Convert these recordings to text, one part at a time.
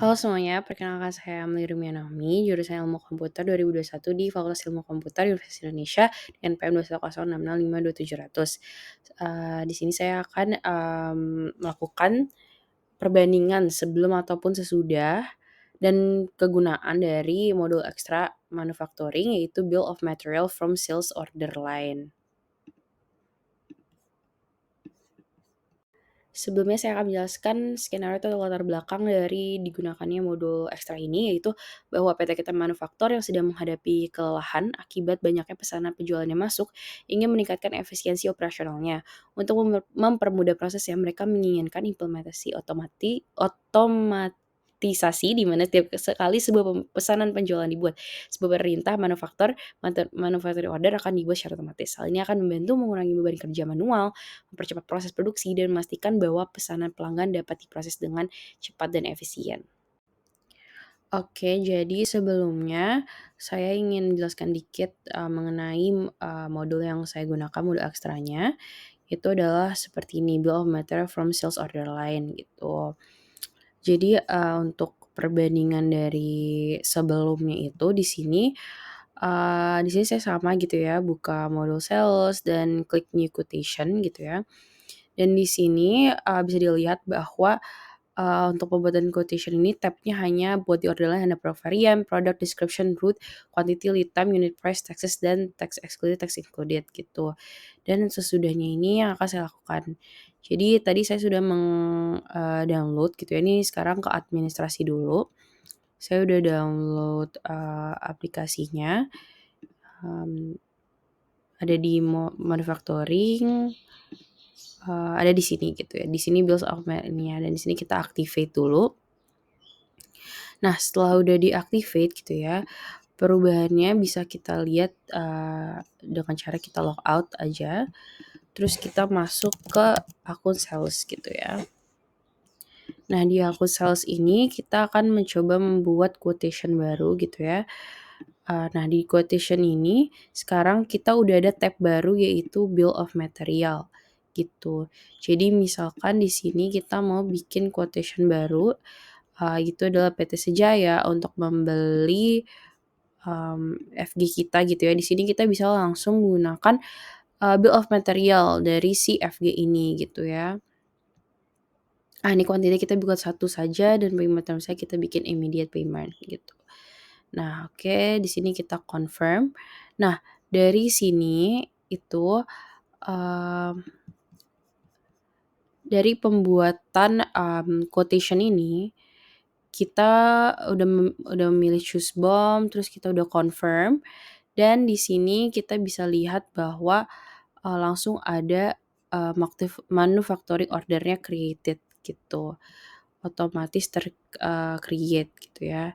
Halo semuanya, perkenalkan saya Amelie Rumianami, jurusan Ilmu Komputer 2021 di Fakultas Ilmu Komputer Universitas Indonesia dengan PM 210606270. Di sini saya akan melakukan perbandingan sebelum ataupun sesudah dan kegunaan dari modul ekstra manufacturing yaitu Bill of Material from Sales Order Line. Sebelumnya saya akan menjelaskan skenario atau latar belakang dari digunakannya modul ekstra ini, yaitu bahwa PT Kita Manufaktur yang sedang menghadapi kelelahan akibat banyaknya pesanan penjualannya masuk, ingin meningkatkan efisiensi operasionalnya. Untuk mempermudah proses yang mereka menginginkan implementasi otomatisasi di mana setiap sekali sebuah pesanan penjualan dibuat sebuah perintah manufacturing order akan dibuat secara otomatis. Hal ini akan membantu mengurangi beban kerja manual, mempercepat proses produksi, dan memastikan bahwa pesanan pelanggan dapat diproses dengan cepat dan efisien. Oke, jadi sebelumnya saya ingin menjelaskan dikit mengenai modul yang saya gunakan, modul ekstranya. Itu adalah seperti ini, Bill of Material from Sales Order Line gitu. Jadi untuk perbandingan dari sebelumnya itu di sini saya sama gitu ya, buka modul sales dan klik new quotation gitu ya. Dan di sini bisa dilihat bahwa untuk pembuatan quotation ini tab-nya hanya buat di order line, ada varian, product description, route, quantity, lead time, unit price, taxes, dan tax excluded, tax included gitu. Dan sesudahnya ini yang akan saya lakukan. Jadi tadi saya sudah download gitu ya, ini sekarang ke administrasi dulu. Saya udah download aplikasinya, mmm, ada di manufacturing, ada di sini gitu ya. Di sini Bills of Material dan di sini kita activate dulu. Nah, setelah udah di-activate gitu ya, perubahannya bisa kita lihat dengan cara kita log out aja, terus kita masuk ke akun sales gitu ya. Nah, di akun sales ini kita akan mencoba membuat quotation baru gitu ya. Nah, di quotation ini sekarang kita udah ada tab baru yaitu Bill of Material gitu. Jadi misalkan di sini kita mau bikin quotation baru, itu adalah PT Sejaya untuk membeli FG kita gitu ya. Di sini kita bisa langsung menggunakan Bill of Material dari si FG ini gitu ya. Ini quantity kita buat 1 saja dan payment terms-nya kita bikin immediate payment gitu. Nah, oke, di sini kita confirm. Nah, dari sini itu, mmm, dari pembuatan quotation ini, kita udah memilih choose BOM, terus kita udah confirm, dan di sini kita bisa lihat bahwa langsung ada manufacturing order-nya created gitu, otomatis create gitu ya.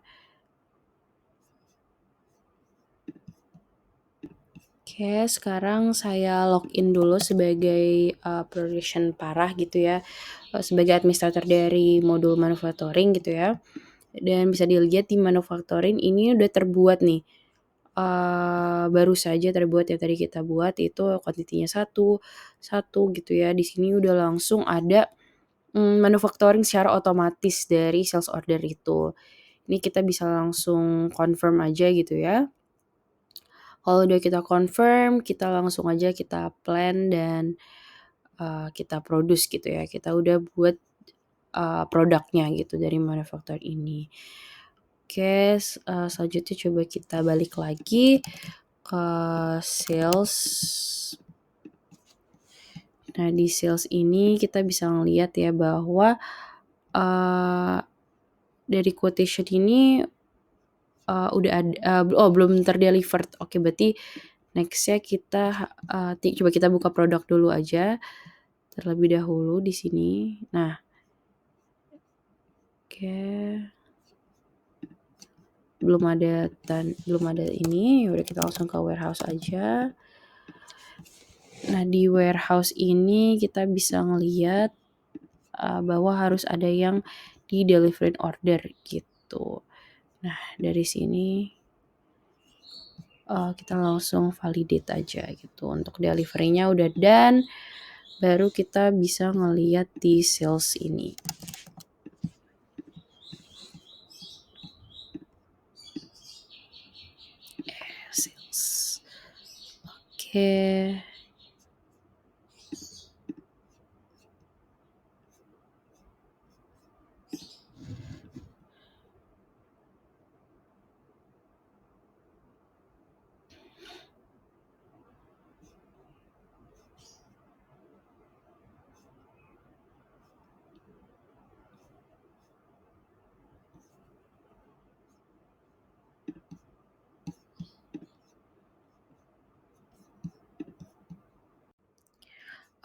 Oke, sekarang saya login dulu sebagai production parah gitu ya, sebagai administrator dari modul manufacturing gitu ya. Dan bisa dilihat di manufacturing ini udah terbuat nih, baru saja terbuat yang tadi kita buat itu quantity-nya 1 gitu ya. Di sini udah langsung ada manufacturing secara otomatis dari sales order itu. Ini kita bisa langsung confirm aja gitu ya. Kalau udah kita confirm, kita langsung aja kita plan dan kita produce gitu ya. Kita udah buat produknya gitu dari manufaktur ini. Oke, selanjutnya coba kita balik lagi ke sales. Nah, di sales ini kita bisa ngelihat ya bahwa dari quotation ini udah belum terdelivered. Oke, berarti next-nya kita coba kita buka produk dulu aja terlebih dahulu di sini. Nah, oke. Belum ada ini, ya udah kita langsung ke warehouse aja. Nah, di warehouse ini kita bisa ngelihat bahwa harus ada yang di-deliverin order gitu. Nah, dari sini kita langsung validate aja gitu. Untuk delivery-nya udah done, baru kita bisa ngelihat di sales ini.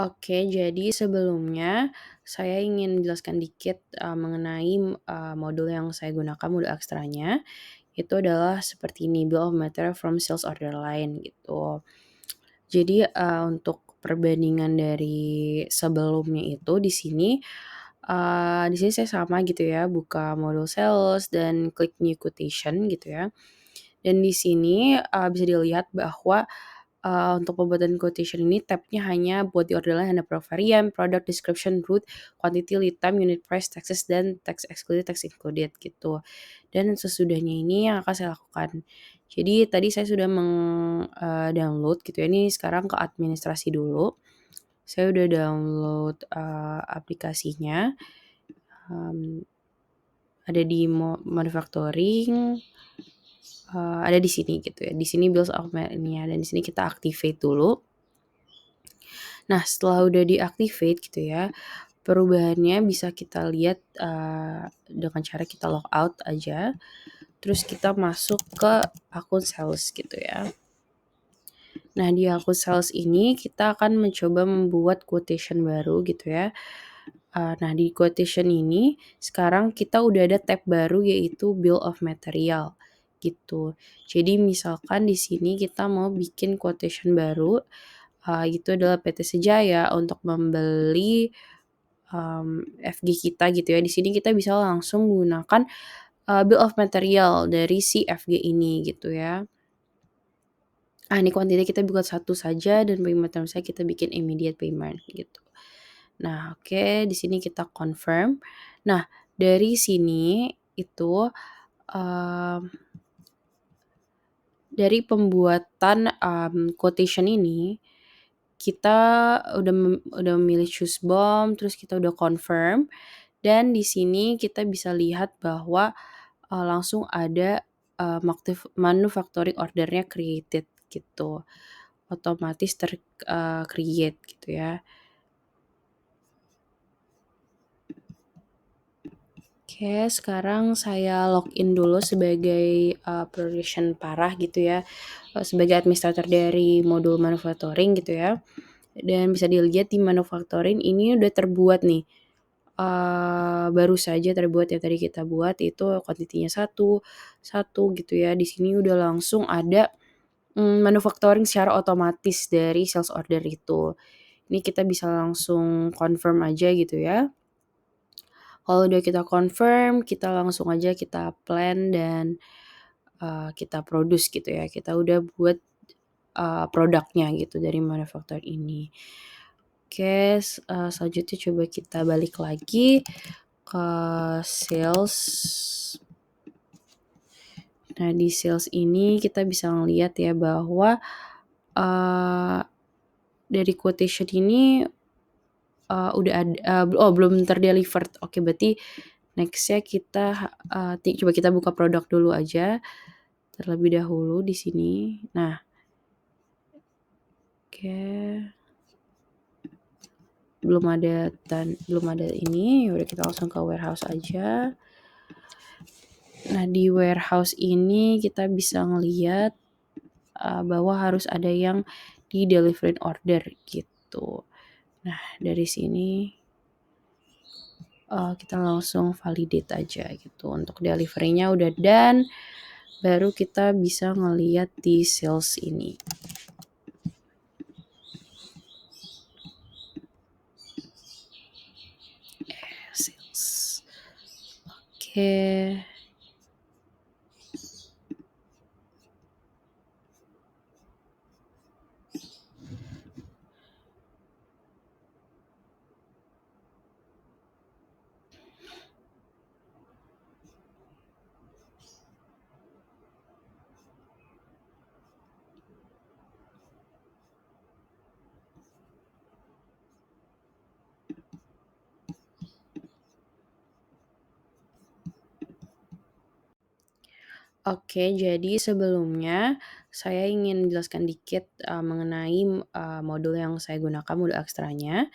Oke, jadi sebelumnya saya ingin menjelaskan dikit, mengenai, modul yang saya gunakan, modul ekstranya. Itu adalah seperti ini, bill of material from sales order line gitu. Jadi, untuk perbandingan dari sebelumnya itu di sini saya sama gitu ya, buka modul sales dan klik new quotation gitu ya. Dan di sini, bisa dilihat bahwa untuk pembuatan quotation ini tab-nya hanya buat di order line, number of variant, product description, route, quantity, lead time, unit price, taxes, dan tax excluded, tax included gitu. Dan sesudahnya ini yang akan saya lakukan. Jadi tadi saya sudah download gitu ya, ini sekarang ke administrasi dulu. Saya udah download, aplikasinya, mmm, ada di manufacturing, ada di sini gitu ya, di sini bills of material dan di sini kita activate dulu. Nah, setelah udah di-activate gitu ya, perubahannya bisa kita lihat, dengan cara kita log out aja, terus kita masuk ke akun sales gitu ya. Nah, di akun sales ini kita akan mencoba membuat quotation baru gitu ya. Nah, di quotation ini sekarang kita udah ada tab baru yaitu bill of material gitu. Jadi misalkan di sini kita mau bikin quotation baru, itu adalah PT Sejaya untuk membeli, FG kita gitu ya. Di sini kita bisa langsung menggunakan, bill of material dari si FG ini gitu ya. Ini quantity kita buat satu saja dan payment terms-nya kita bikin immediate payment gitu. Nah, oke, di sini kita confirm. Nah, dari sini itu, mmm, dari pembuatan, quotation ini, kita udah memilih choose BOM, terus kita udah confirm, dan di sini kita bisa lihat bahwa, langsung ada, manufacturing order-nya created gitu, otomatis create gitu ya. Oke, sekarang saya login dulu sebagai, production parah gitu ya, sebagai administrator dari modul manufacturing gitu ya. Dan bisa dilihat di manufacturing ini udah terbuat nih, baru saja terbuat yang tadi kita buat itu quantity-nya satu satu gitu ya. Di sini udah langsung ada, manufacturing secara otomatis dari sales order itu. Ini kita bisa langsung confirm aja gitu ya. Kalau udah kita confirm, kita langsung aja kita plan dan, kita produce gitu ya. Kita udah buat, produknya gitu dari manufaktur ini. Oke, selanjutnya coba kita balik lagi ke sales. Nah, di sales ini kita bisa ngelihat ya bahwa, eee, dari quotation ini, udah belum ter-delivered. Oke, berarti next-nya kita, coba kita buka produk dulu aja terlebih dahulu di sini. Nah, oke, belum ada ini, ya udah kita langsung ke warehouse aja. Nah, di warehouse ini kita bisa ngelihat, bahwa harus ada yang di-delivery order gitu. Nah, dari sini, kita langsung validate aja gitu. Untuk delivery-nya udah done, baru kita bisa ngelihat di sales ini. Sales. Oke. Oke, jadi sebelumnya saya ingin menjelaskan dikit, mengenai, modul yang saya gunakan, modul ekstranya.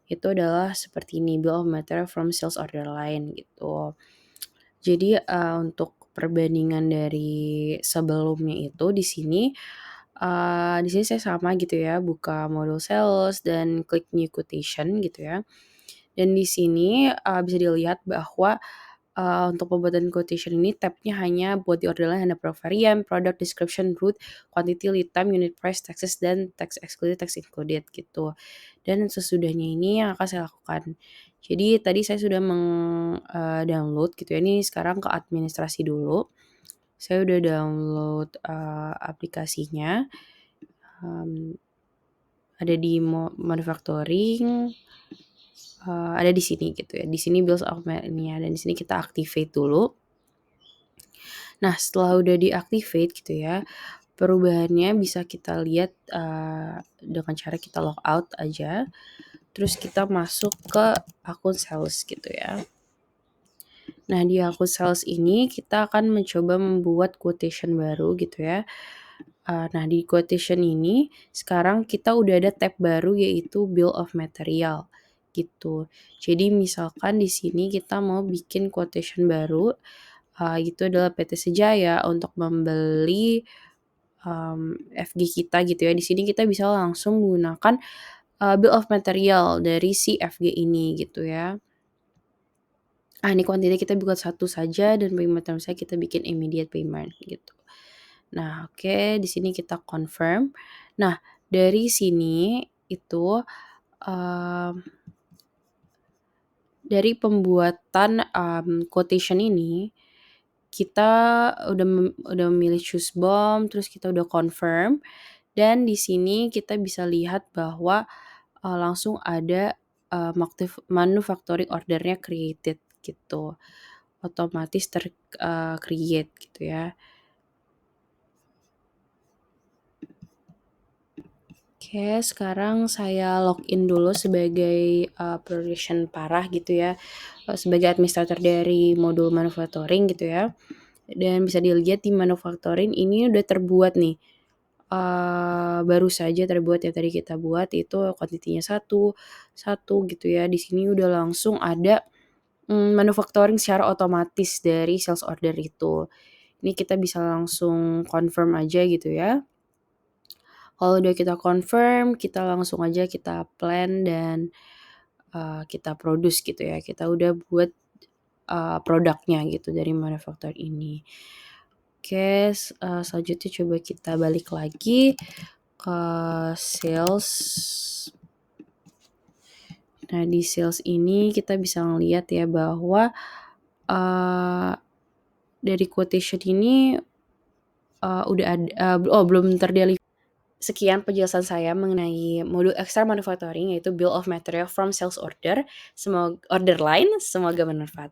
Itu adalah seperti ini, bill of material from sales order line gitu. Jadi, untuk perbandingan dari sebelumnya itu di sini saya sama gitu ya, buka modul sales dan klik new quotation gitu ya. Dan di sini, bisa dilihat bahwa untuk pembuatan quotation ini tab-nya hanya buat di order line, ada varian, product description, route, quantity, lead time, unit price, taxes, dan tax excluded, tax included gitu. Dan sesudahnya ini yang akan saya lakukan. Jadi tadi saya sudah download gitu ya, ini sekarang ke administrasi dulu. Saya udah download, aplikasinya, mmm, ada di manufacturing, ada di sini gitu ya, di sini bills of ini ya, dan di sini kita activate dulu. Nah, setelah udah di-activate gitu ya, perubahannya bisa kita lihat, dengan cara kita log out aja, terus kita masuk ke akun sales gitu ya. Nah, di akun sales ini kita akan mencoba membuat quotation baru gitu ya. Nah, di quotation ini sekarang kita udah ada tab baru yaitu bill of material gitu. Jadi misalkan di sini kita mau bikin quotation baru, itu adalah PT Sejaya untuk membeli, FG kita gitu ya. Di sini kita bisa langsung menggunakan, bill of material dari si FG ini gitu ya. Ini quantity kita buat satu saja dan payment terms-nya kita bikin immediate payment gitu. Nah, oke, di sini kita confirm. Nah, dari sini itu, mmm, dari pembuatan, quotation ini, kita udah memilih choose BOM, terus kita udah confirm, dan di sini kita bisa lihat bahwa, langsung ada, manufacturing order-nya created gitu, otomatis create gitu ya. Oke, sekarang saya login dulu sebagai, production parah gitu ya, sebagai administrator dari modul manufacturing gitu ya. Dan bisa dilihat di manufacturing ini udah terbuat nih, baru saja terbuat yang tadi kita buat itu kuantitinya satu satu gitu ya. Di sini udah langsung ada, manufacturing secara otomatis dari sales order itu. Ini kita bisa langsung confirm aja gitu ya. Kalau udah kita confirm, kita langsung aja kita plan dan, kita produce gitu ya. Kita udah buat, produknya gitu dari manufaktur ini. Oke, selanjutnya coba kita balik lagi ke sales. Nah, di sales ini kita bisa ngelihat ya bahwa, eee, dari quotation ini, udah belum Sekian penjelasan saya mengenai modul ekstra manufacturing yaitu bill of material from sales order, order line, semoga bermanfaat.